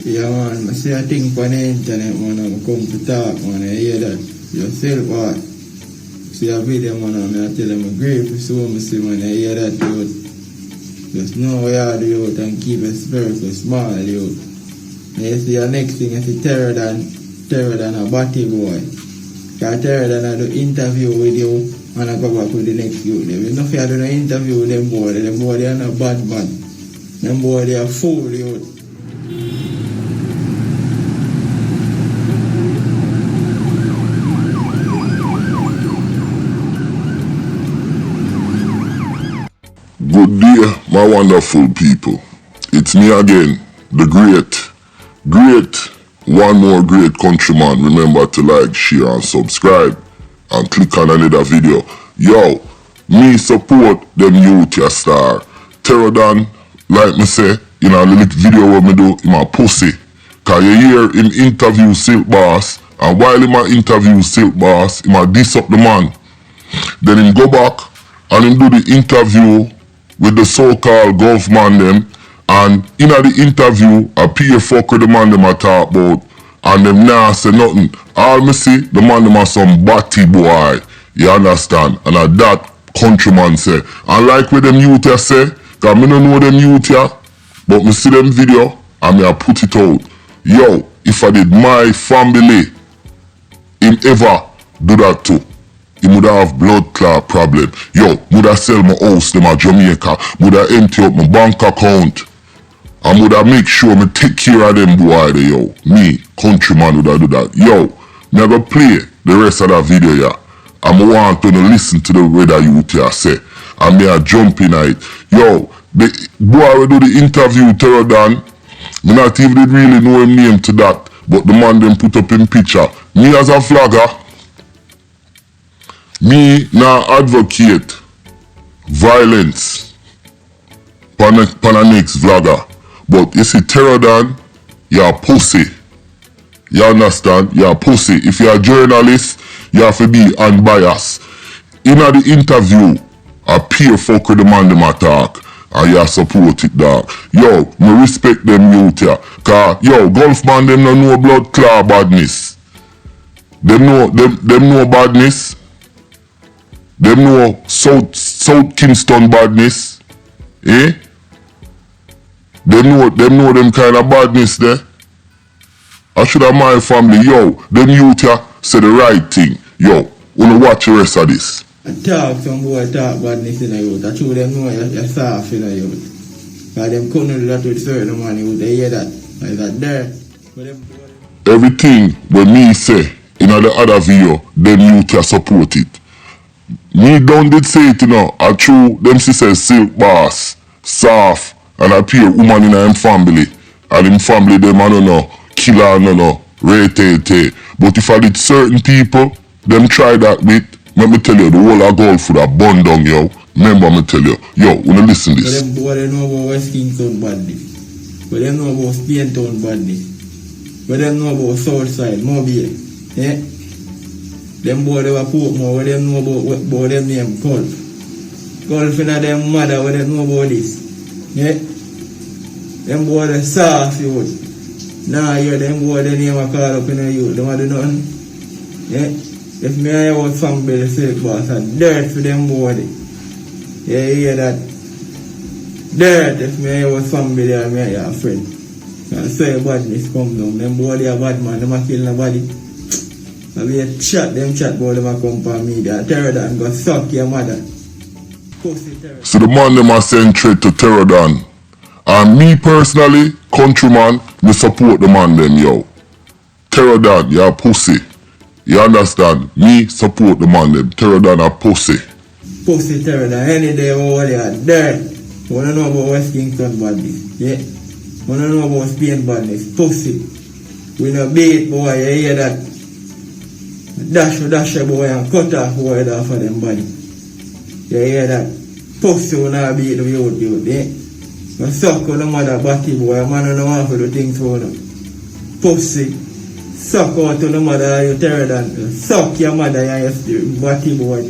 Yeah, man, I see a thing on the internet, man, I come to talk, man, I hear that. Yourself, what? See a video, man, I tell them I'm grateful, so I see, man, I hear that, dude. Just know where you are, dude, and keep a spirit small, dude. And you see the next thing, I see Terro than a batty boy. Because Terro than I do interview with you, and I go back with the next youth. If you know if you do an interview with them boy, they are not bad man. Them boy, they are fool, dude. Good day, my wonderful people. It's me again, the one more great countryman. Remember to like, share and subscribe and click on another video. Yo, me support them youth ya star. Terro, like me say, in a little video what me do, in my pussy. Cause you hear him interview Silk Boss, and while him a interview Silk Boss, him a diss up the man. Then him go back and him do the interview with the so-called GVNMAN dem, and in the interview, a peer fuck with the man dem a talk about, and them nah say nothing. All me see, the man dem a some batty boy, you understand? And a that countryman say. And like what them youth ya say, cause me no know them youth ya, but me see them video, and me a put it out. Yo, if I did my family, him ever do that too, he would have blood clot problem. Yo, would I sell my house to my Jamaica? Would I empty up my bank account? And would I make sure me take care of them boy there, yo? Me, countryman, would I do that? Yo, never play the rest of that video, yeah. And I want to listen to the weather youth here say. And me a jump in it. Yo, the boy will do the interview, Terro, me not even really know him name to that. But the man them put up in picture. Me as a vlogger, me now advocate violence pan a next vlogger. But you see Terro, you're a pussy. You understand? You're a pussy. If you're a journalist, you have to be unbiased. In the interview, a peer fuck with the man them attack, and you support it, dog. Yo, me respect them youth here. Cause yo, GVNMAN them no know blood clot badness. Them know badness. Them know South Kingston badness. Eh? Them know them kind of badness there. I should have my family. Yo, them youth here say the right thing. Yo, wanna watch the rest of this. I talk, some boy talk badness in the youth. I show them know you're soft in the youth. Because them couldn't do that with certain man youth. They hear that. Like that there. Everything when me say in the other video, them youth here support it. Me done did say it, you know. I true them sisters Silk Boss, soft, and I peer woman in them family. And in family them I don't know, killer no no, rate. But if I did certain people, them try that with, let me tell you, the whole of golf would have burned down, yo. Remember me tell you, yo, wanna listen this. But them boy they know about West Kingston badness. But them know about Spaintown badness. But them know about Southside, Mobile. Eh? Them boy they were poor more, what them know about them name golf. Golf in a them mother, what them know about this. Yeah? Them boy they soft youth. Nah, hear them boy they name a call up in a youth. Them a do nothing. Yeah? If me I was family Silk Boss, and dirt for them boy. Yeah, you hear that? Dirt if me I was family and me I a friend. And so your badness come down. Them boy they a bad man, them a kill nobody. I be a chat, them chat boy them a come for me. They Terro and go suck your mother. So the man them a send threat to Terro. And me personally, countryman, me support the man them, yo. Terro, you're a pussy. You understand? Me support the man them. Terro a pussy. Pussy Terro, any day over there, there. Wanna know about West Kingston badness? Yeah? Wanna know about Spain badness? Pussy. We no beat boy, you hear that? Dash boy and cut off boy off of them body. You hear that? Pussy will not beat the youth, eh? You suck on the mother batty boy, man don't want to do things for them. Pussy. Suck out to the mother, you Terro. Suck your mother and your batty boy.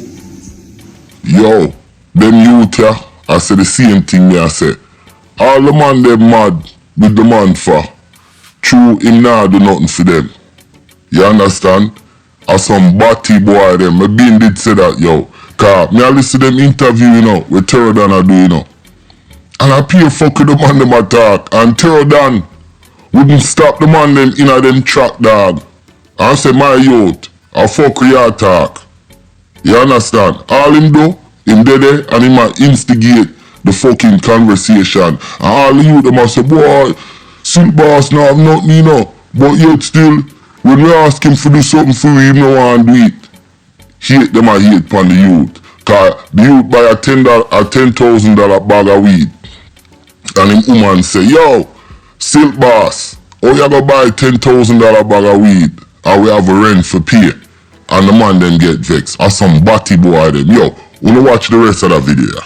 Yo, them youth here, I say the same thing me I say. All the man them mad with the man for true him nah do nothing for them. You understand? As some batty boy them. My bean did say that, yo. Cause me I listen to them interview, you know, with Terro Dan I do, you know. And I pay fuck with the man them attack. And Terro Dan wouldn't stop the man them in a them track, dog. I say, my youth, I fuck with your attack. You understand? All him do, him dead there, and him might instigate the fucking conversation. And all the youth them a say, boy, Silk Boss now have nothing, you know. But yet still, when we ask him to do something for him, no one do it. Hate them a hate upon the youth. Cause the youth buy a $10,000 bag of weed. And him woman say, yo, Silk Boss, how you go buy $10,000 bag of weed? And we have a rent for pay. And the man then get vexed. Or some batty boy them. Yo, wanna watch the rest of the video?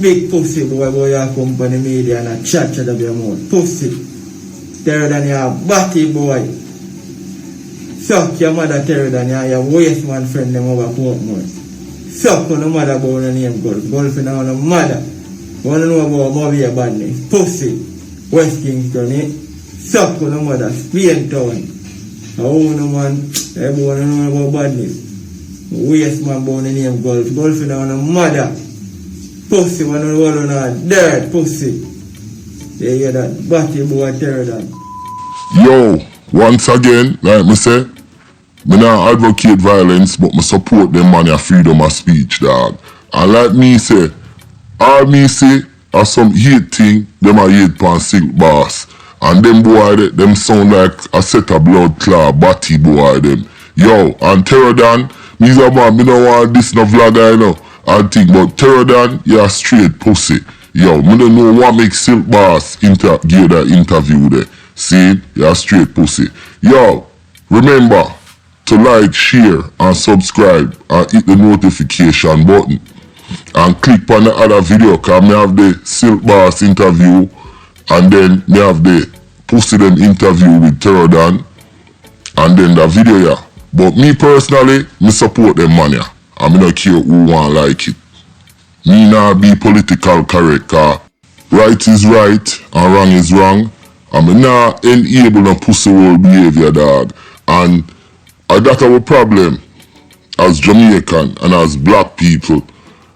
Big pussy boy you come on the media and a chat of your mouth. Pussy. Terro Dan you a batty boy. Suck your mother Terro Dan you a waste man friend them over Portmore. Suck on the mother about the name Gulf. Gulf in on the mother. Wanna know about movie badness. Pussy. West Kingston, eh? Suck on the mother. Spain Town. I own man. Everyone know about badness. Waste man about the name Gulf. Gulf in on the mother. Pussy, when you roll on a dirt, pussy. You hear that? Batty boy Terro Dan. Yo, once again, like me say, me not advocate violence, but me support them man of freedom of speech, dog. And like me say, all me say are some hate thing, them a hate pan Silk Boss. And them boy, them sound like a set of blood clot, batty boy them. Yo, and Terro Dan, me's a man, me don't want this no vlogger, you know. I think, but Terro Dan, you're a straight pussy. Yo, me don't know what makes Silk Boss give that interview there. See, you're a straight pussy. Yo, remember to like, share, and subscribe, and hit the notification button. And click on the other video, cause me have the Silk Boss interview, and then me have the pussy them interview with Terro Dan, and then the video, yeah. But me personally, me support them man, yeah. And me not care who want like it. Me not be political correct, cause right is right and wrong is wrong. And me not enable no pussy hole behavior, dog. And that our problem as Jamaican and as black people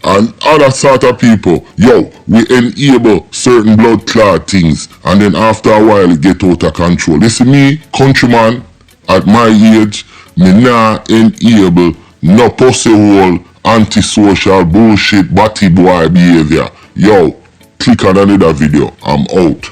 and other sort of people. Yo, we enable certain blood clot things, and then after a while it get out of control. Listen me, countryman, at my age, me not enable no pussy hole, antisocial bullshit, batty boy behavior. Yo, click on another video. I'm out.